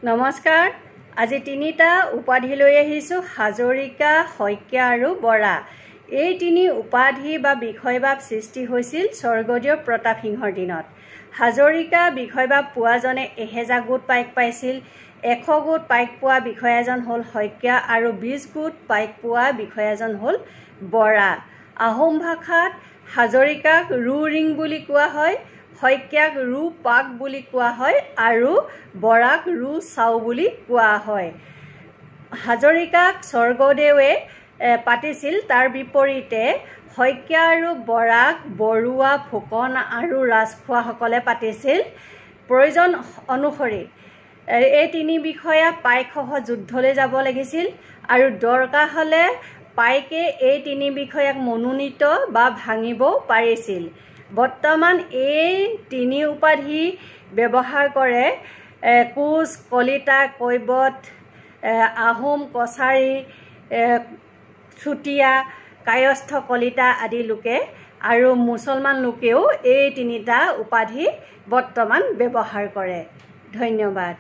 নমস্কাৰ। আজি তিনিটা উপাধি লৈ আহিছোঁ, হাজৰিকা, শইকীয়া আৰু বৰা। এই তিনি উপাধি বা বিষয়বাব সৃষ্টি হৈছিল স্বৰ্গদেউ প্ৰতাপ সিংহৰ দিনত। হাজৰিকা বিষয়বাব পোৱাজনে 1000 গোট পাইক পাইছিল। 100 গোট পাইক পোৱা বিষয়াজন হ'ল শইকীয়া আৰু 20 গোট পাইক পোৱা বিষয়াজন হ'ল বৰা। আহোম ভাষাত হাজৰিকাক ৰুৰিং বুলি কোৱা হয়, শইকীয়াক ৰু পাক বুলি কোৱা হয় আৰু বৰাক ৰু চাও বুলি কোৱা হয়। হাজৰিকাক স্বৰ্গদেৱে পাতিছিল, তাৰ বিপৰীতে শইকীয়া আৰু বৰাক বৰুৱা, ফুকন আৰু ৰাজখোৱাসকলে পাতিছিল। প্ৰয়োজন অনুসৰি এই তিনি বিষয়া পাইকসহ যুদ্ধলৈ যাব লাগিছিল আৰু দৰকাৰ হ'লে পাইকে এই তিনি বিষয়াক মনোনীত বা ভাঙিব পাৰিছিল। বৰ্তমান এই তিনি উপাধি ব্যৱহাৰ কৰে কোচ, কলিতা, কৈবত, আহোম, কছাৰী, চুতীয়া, কায়স্থ, কলিতা আদি লোকে আৰু মুছলমান লোকেও এই তিনিটা উপাধি বৰ্তমান ব্যৱহাৰ কৰে। ধন্যবাদ।